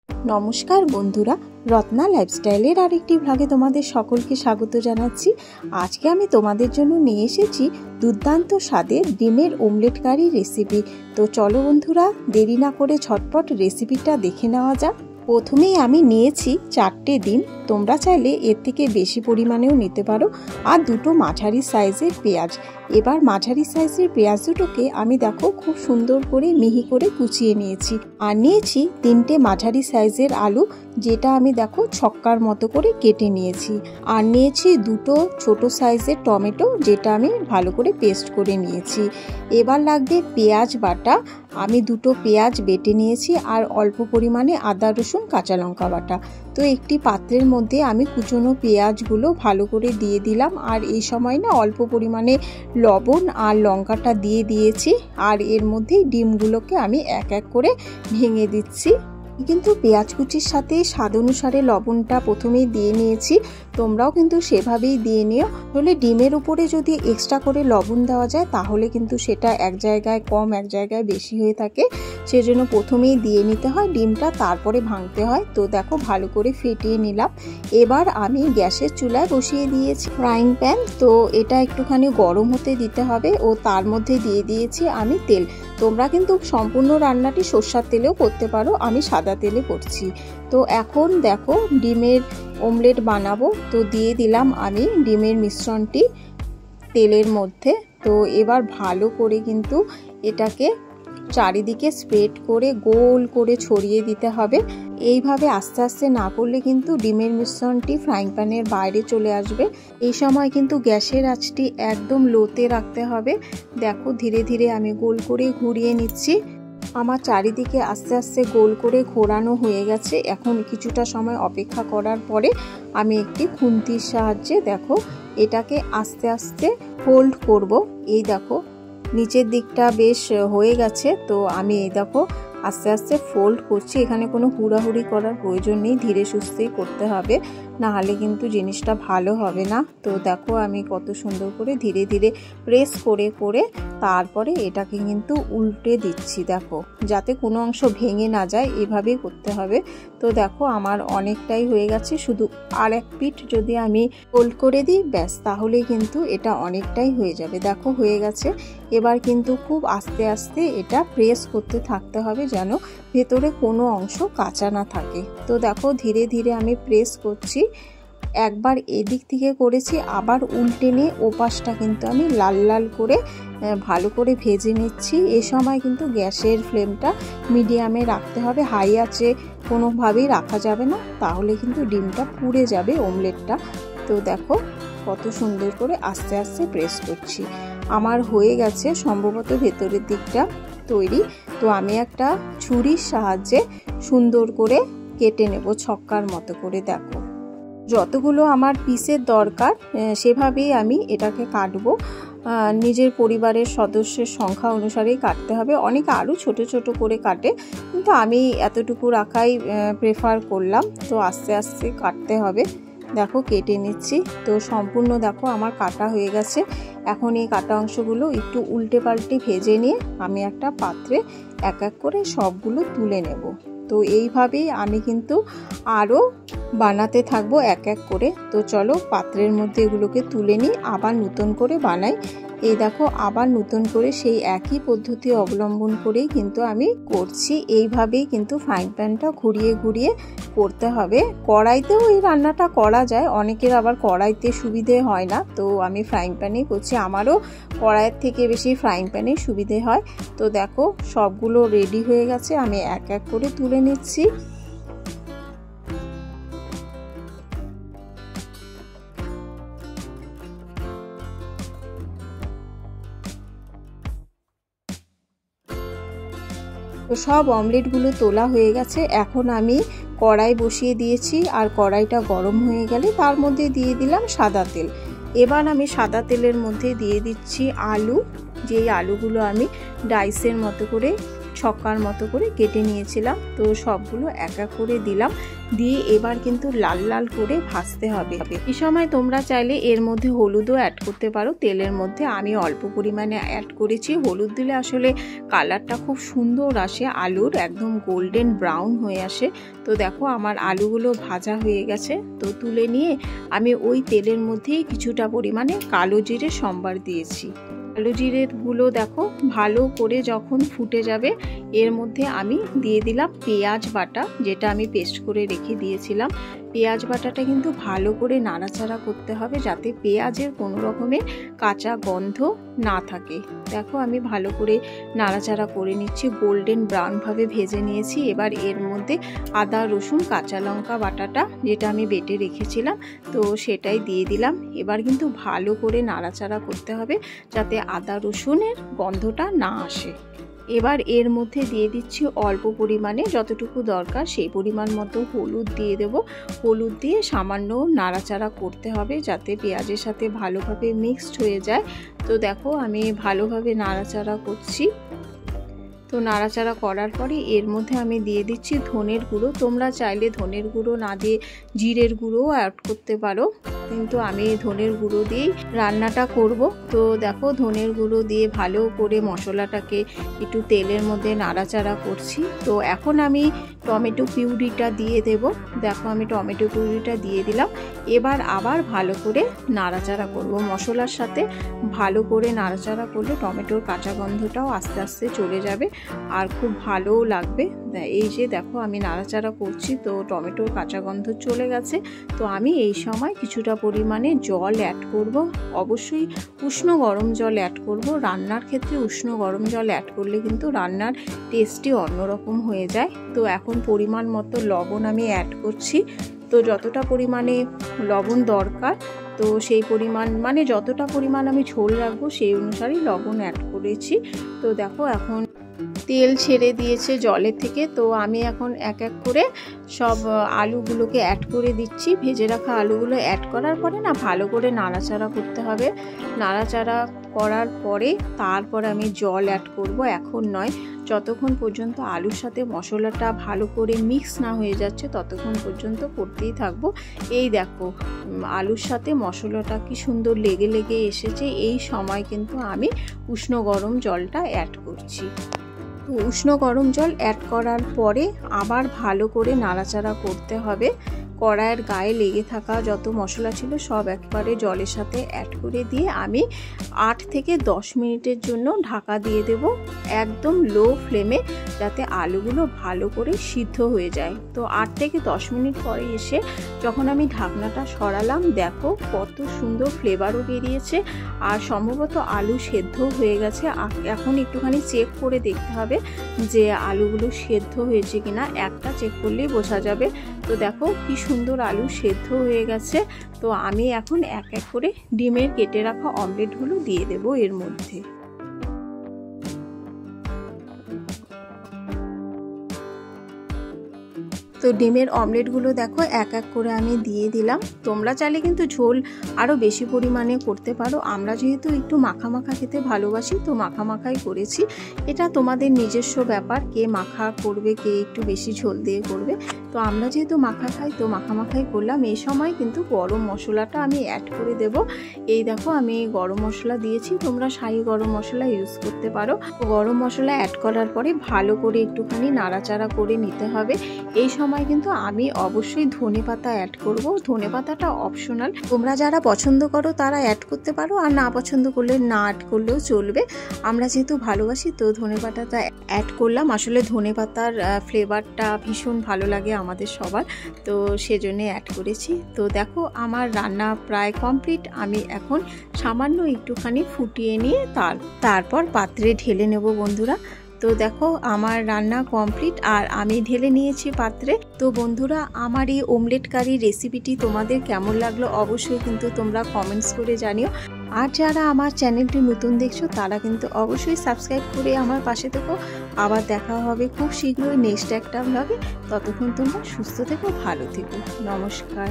নমস্কার বন্ধুরা, রত্না লাইফস্টাইলের আরেকটি ব্লগে তোমাদের সকলকে স্বাগত জানাচ্ছি। আজকে আমি তোমাদের জন্য নিয়ে এসেছি দুর্দান্ত স্বাদের ডিমের অমলেট কারি রেসিপি। তো চলো বন্ধুরা, দেরি না করে ঝটপট রেসিপিটা দেখে নেওয়া যাক। প্রথমেই আমি নিয়েছি 4টে ডিম, তোমরা চাইলে এর থেকে বেশি পরিমাণেও নিতে পারো, আর দুটো মাঝারি সাইজের পেঁয়াজ। এবার মাঝারি সাইজের পেঁয়াজ দুটোকে আমি দেখো খুব সুন্দর করে মিহি করে কুচিয়ে নিয়েছি। আর নিয়েছি 3টে মাঝারি সাইজের আলু, যেটা আমি দেখো ছক্কার মতো করে কেটে নিয়েছি। আর নিয়েছি দুটো ছোট সাইজের টমেটো, যেটা আমি ভালো করে পেস্ট করে নিয়েছি। এবার লাগবে পেঁয়াজ বাটা, আমি দুটো পেঁয়াজ বেটে নিয়েছি, আর অল্প পরিমাণে আদা রসুন কাঁচা লঙ্কা বাটা। তো একটি পাত্রের মধ্যে আমি কুচনো পেঁয়াজগুলো ভালো করে দিয়ে দিলাম, আর এই সময় না অল্প পরিমাণে লবণ আর লঙ্কাটা দিয়ে দিয়েছি। আর এর মধ্যেই ডিমগুলোকে আমি এক এক করে ভেঙে দিচ্ছি। কিন্তু পেঁয়াজ কুচির সাথে স্বাদ অনুসারে লবণটা প্রথমেই দিয়ে নিয়েছি, তোমরাও কিন্তু সেভাবেই দিয়ে নিও। তাহলে ডিমের উপরে যদি এক্সট্রা করে লবণ দেওয়া যায় তাহলে কিন্তু সেটা এক জায়গায় কম এক জায়গায় বেশি হয়ে থাকে, সেজন্য প্রথমেই দিয়ে নিতে হয় ডিমটা, তারপরে ভাঙতে হয়। তো দেখো ভালো করে ফেটিয়ে নিলাম। এবার আমি গ্যাসের চুলায় বসিয়ে দিয়েছি ফ্রাইং প্যান। তো এটা একটুখানি গরম হতে দিতে হবে, ও তার মধ্যে দিয়ে দিয়েছি আমি তেল। তোমরা কিন্তু সম্পূর্ণ রান্নাটি সরষের তেলেও করতে পারো, আমি সাদা তেলে করছি। তো এখন দেখো ডিমের অমলেট বানাবো, তো দিয়ে দিলাম আমি ডিমের মিশ্রণটি তেলের মধ্যে। তো এবার ভালো করে কিন্তু এটাকে চারিদিকে স্প্রেড করে গোল করে ছড়িয়ে দিতে হবে। এইভাবে আস্তে আস্তে না করলে কিন্তু ডিমের মিশ্রণটি ফ্রাইং প্যানের বাইরে চলে আসবে। এই সময় কিন্তু গ্যাসের আঁচটি একদম লোতে রাখতে হবে। দেখো ধীরে ধীরে আমি গোল করে ঘুরিয়ে নিচ্ছি। আমার চারিদিকে আস্তে আস্তে গোল করে ঘোরানো হয়ে গেছে। এখন কিছুটা সময় অপেক্ষা করার পরে আমি একটি খুন্তির সাহায্যে দেখো এটাকে আস্তে আস্তে ফোল্ড করব। এই দেখো নিচের দিকটা বেশ হয়ে গেছে, তো আমি এই দেখো আস্তে আস্তে ফোল্ড করছি। এখানে কোনো হুড়াহুড়ি করার প্রয়োজন নেই, ধীরে সুস্থেই করতে হবে, না হলে কিন্তু জিনিসটা ভালো হবে না। তো দেখো আমি কত সুন্দর করে ধীরে ধীরে প্রেস করে করে তারপরে এটাকে কিন্তু উল্টে দিচ্ছি, দেখো যাতে কোনো অংশ ভেঙে না যায়, এভাবেই করতে হবে। তো দেখো আমার অনেকটাই হয়ে গেছে, শুধু আর এক পিঠ যদি আমি ফোল্ড করে দিই ব্যাস, তাহলেই কিন্তু এটা অনেকটাই হয়ে যাবে। দেখো হয়ে গেছে। এবার কিন্তু খুব আস্তে আস্তে এটা প্রেস করতে থাকতে হবে, যেন ভেতরে কোনো অংশ কাঁচা না থাকে। তো দেখো ধীরে ধীরে আমি প্রেস করছি। একবার এদিক থেকে করেছি, আবার উল্টে নিয়ে ওপাশটা কিন্তু আমি লাল লাল করে ভালো করে ভেজে নিচ্ছি। এ সময় কিন্তু গ্যাসের ফ্লেমটা মিডিয়ামে রাখতে হবে, হাই আঁচে কোনোভাবেই রাখা যাবে না, তাহলে কিন্তু ডিমটা পুড়ে যাবে অমলেটটা। তো দেখো কত সুন্দর করে আস্তে আস্তে প্রেস করছি। আমার হয়ে গেছে সম্ভবত ভেতরের দিকটা তৈরি। তো আমি একটা ছুরির সাহায্যে সুন্দর করে কেটে নেব ছক্কার মতো করে। দেখো যতগুলো আমার পিসের দরকার সেভাবেই আমি এটাকে কাটবো। নিজের পরিবারের সদস্যের সংখ্যা অনুসারেই কাটতে হবে। অনেকে আরও ছোট ছোট করে কাটে, কিন্তু আমি এতটুকু রাখাই প্রেফার করলাম। তো আস্তে আস্তে কাটতে হবে। দেখো কেটে নিচ্ছি। তো সম্পূর্ণ দেখো আমার কাটা হয়ে গেছে। এখন এই কাটা অংশগুলো একটু উল্টে পাল্টে ভেজে নিয়ে আমি একটা পাত্রে এক এক করে সবগুলো তুলে নেব। তো এইভাবেই আমি কিন্তু আরও বানাতে থাকবো এক এক করে। তো চলো পাত্রের মধ্যে এগুলোকে তুলে নিই, আবার নতুন করে বানাই। এই দেখো আবার নতুন করে সেই একই পদ্ধতি অবলম্বন করেই কিন্তু আমি করছি। এইভাবেই কিন্তু ফ্রাইং প্যানটা ঘুরিয়ে ঘুরিয়ে করতে হবে। কড়াইতেও এই রান্নাটা করা যায়, অনেকের আবার কড়াইতে সুবিধে হয় না, তো আমি ফ্রাইং প্যানেই করছি। আমারও কড়াইয়ের থেকে বেশি ফ্রাইং প্যানেই সুবিধে হয়। তো দেখো সবগুলো রেডি হয়ে গেছে, আমি এক এক করে তুলে নিচ্ছি। তো সব অমলেটগুলো তোলা হয়ে গেছে। এখন আমি কড়াই বসিয়ে দিয়েছি, আর কড়াইটা গরম হয়ে গেলে তার মধ্যে দিয়ে দিলাম সাদা তেল। এবার আমি সাদা তেলের মধ্যে দিয়ে দিচ্ছি আলু, যেই আলুগুলো আমি ডাইসের মতো করে ছক্কার মতো করে কেটে নিয়েছিলাম। তো সবগুলো এক এক করে দিলাম, দিয়ে এবার কিন্তু লাল লাল করে ভাজতে হবে। এই সময় তোমরা চাইলে এর মধ্যে হলুদও অ্যাড করতে পারো তেলের মধ্যে। আমি অল্প পরিমাণে অ্যাড করেছি। হলুদ দিলে আসলে কালারটা খুব সুন্দর আসে, আলুর একদম গোল্ডেন ব্রাউন হয়ে আসে। তো দেখো আমার আলুগুলো ভাজা হয়ে গেছে। তো তুলে নিয়ে আমি ওই তেলের মধ্যেই কিছুটা পরিমাণে কালো জিরে সম্বার দিয়েছি। কালো জিরেগুলো দেখো ভালো করে যখন ফুটে যাবে এর মধ্যে আমি দিয়ে দিলাম পেঁয়াজ বাটা, যেটা আমি পেস্ট করে রেখে দিয়েছিলাম। পেঁয়াজ বাটাটা কিন্তু ভালো করে নাড়াচাড়া করতে হবে যাতে পেঁয়াজের কোনো রকমের কাঁচা গন্ধ না থাকে। দেখো আমি ভালো করে নাড়াচাড়া করে নিচ্ছি, গোল্ডেন ব্রাউনভাবে ভেজে নিয়েছি। এবার এর মধ্যে আদা রসুন কাঁচা লঙ্কা বাটাটা যেটা আমি বেটে রেখেছিলাম তো সেটাই দিয়ে দিলাম। এবার কিন্তু ভালো করে নাড়াচাড়া করতে হবে যাতে আদা রসুনের গন্ধটা না আসে। এবার এর মধ্যে দিয়ে দিচ্ছি অল্প পরিমাণে, যতটুকু দরকার সেই পরিমাণ মতো হলুদ দিয়ে দেব। হলুদ দিয়ে সামান্য নাড়াচাড়া করতে হবে যাতে পেঁয়াজের সাথে ভালোভাবে মিক্সড হয়ে যায়। তো দেখো আমি ভালোভাবে নাড়াচাড়া করছি। তো নাড়াচাড়া করার পরে এর মধ্যে আমি দিয়ে দিচ্ছি ধনের গুঁড়ো। তোমরা চাইলে ধনের গুঁড়ো না দিয়ে জিরের গুঁড়োও অ্যাড করতে পারো, কিন্তু আমি ধনের গুঁড়ো দিয়েই রান্নাটা করব। তো দেখো ধনের গুঁড়ো দিয়ে ভালো করে মশলাটাকে একটু তেলের মধ্যে নাড়াচাড়া করছি। তো এখন আমি টমেটো পিউরিটা দিয়ে দেব। দেখো আমি টমেটো পিউরিটা দিয়ে দিলাম। এবার আবার ভালো করে নাড়াচাড়া করব। মশলার সাথে ভালো করে নাড়াচাড়া করলে টমেটোর কাঁচা গন্ধটাও আস্তে আস্তে চলে যাবে আর খুব ভালোও লাগবে। এই যে দেখো আমি নাড়াচাড়া করছি, তো টমেটোর কাঁচা গন্ধ চলে গেছে। তো আমি এই সময় কিছুটা পরিমাণে জল অ্যাড করব। অবশ্যই উষ্ণ গরম জল অ্যাড করব। রান্নার ক্ষেত্রে উষ্ণ গরম জল অ্যাড করলে কিন্তু রান্নার টেস্টই অন্যরকম হয়ে যায়। তো এখন পরিমাণ মতো লবণ আমি অ্যাড করছি। তো যতটা পরিমাণে লবণ দরকার তো সেই পরিমাণ মানে যতটা পরিমাণ আমি ঝোল রাখবো সেই অনুসারেই লবণ অ্যাড করেছি। তো দেখো এখন তেল ছেড়ে দিয়েছে জলের থেকে। তো আমি এখন এক এক করে সব আলুগুলোকে অ্যাড করে দিচ্ছি। ভেজে রাখা আলুগুলো অ্যাড করার পরে না ভালো করে নাড়াচাড়া করতে হবে। নাড়াচাড়া করার পরে তারপর আমি জল অ্যাড করব, এখন নয়। যতক্ষণ পর্যন্ত আলুর সাথে মশলাটা ভালো করে মিক্স না হয়ে যাচ্ছে ততক্ষণ পর্যন্ত করতেই থাকবো। এই দেখো আলুর সাথে মশলাটা কি সুন্দর লেগে লেগে এসেছে। এই সময় কিন্তু আমি উষ্ণ গরম জলটা অ্যাড করছি। উষ্ণ গরম জল অ্যাড করার পরে আবার ভালো করে নাড়াচাড়া করতে হবে। কড়াইয়ের গায়ে লেগে থাকা যত মশলা ছিল সব একবারে জলের সাথে অ্যাড করে দিয়ে আমি 8 থেকে 10 মিনিটের জন্য ঢাকা দিয়ে দেব, একদম লো ফ্লেমে, যাতে আলুগুলো ভালো করে সিদ্ধ হয়ে যায়। তো 8 থেকে 10 মিনিট পরে এসে যখন আমি ঢাকনাটা সরালাম দেখো কত সুন্দর ফ্লেভারও বেরিয়েছে আর সম্ভবত আলু সেদ্ধ হয়ে গেছে। এখন একটুখানি চেক করে দেখতে হবে যে আলুগুলো সেদ্ধ হয়েছে কিনা, একটা চেক করলেই বোঝা যাবে। তো দেখো কি সুন্দর আলু সেদ্ধ হয়ে গেছে। তো আমি এখন এক এক করে ডিমের কেটে রাখা অমলেটগুলো দিয়ে দেব এর মধ্যে। তো ডিমের অমলেটগুলো দেখো এক এক করে আমি দিয়ে দিলাম। তোমরা চাইলে কিন্তু ঝোল আরও বেশি পরিমাণে করতে পারো। আমরা যেহেতু একটু মাখা মাখা খেতে ভালোবাসি তো মাখা মাখাই করেছি। এটা তোমাদের নিজস্ব ব্যাপার, কে মাখা করবে কে একটু বেশি ঝোল দিয়ে করবে। তো আমরা যেহেতু মাখা খাই তো মাখা মাখাই করলাম। এই সময় কিন্তু গরম মশলাটা আমি অ্যাড করে দেব। এই দেখো আমি গরম মশলা দিয়েছি, তোমরা শাহি গরম মশলা ইউজ করতে পারো। গরম মশলা অ্যাড করার পরে ভালো করে একটুখানি নাড়াচাড়া করে নিতে হবে। এই সময় কিন্তু আমি অবশ্যই ধনেপাতা অ্যাড করব। ধনেপাতাটা অপশনাল, তোমরা যারা পছন্দ করো তারা অ্যাড করতে পারো, আর না পছন্দ করলে না অ্যাড করলেও চলবে। আমরা যেহেতু ভালোবাসি তো ধনেপাতাটা অ্যাড করলাম। আসলে ধনেপাতার ফ্লেভারটা ভীষণ ভালো লাগে আমাদের সবার, তো সেজন্য অ্যাড করেছি। তো দেখো আমার রান্না প্রায় কমপ্লিট। আমি এখন সামান্য একটুখানি ফুটিয়ে নিয়ে তারপর পাত্রে ঢেলে নেব বন্ধুরা। তো দেখো আমার রান্না কমপ্লিট আর আমি ঢেলে নিয়েছি পাত্রে। তো বন্ধুরা আমার এই অমলেট কারি রেসিপিটি তোমাদের কেমন লাগলো অবশ্যই কিন্তু তোমরা কমেন্টস করে জানিও। আর যারা আমার চ্যানেলটি নতুন দেখছো তারা কিন্তু অবশ্যই সাবস্ক্রাইব করে আমার পাশে থেকো। আবার দেখা হবে খুব শীঘ্রই নেক্সট একটা ব্লগে। ততক্ষণ তোমরা সুস্থ থেকো, ভালো থেকো। নমস্কার।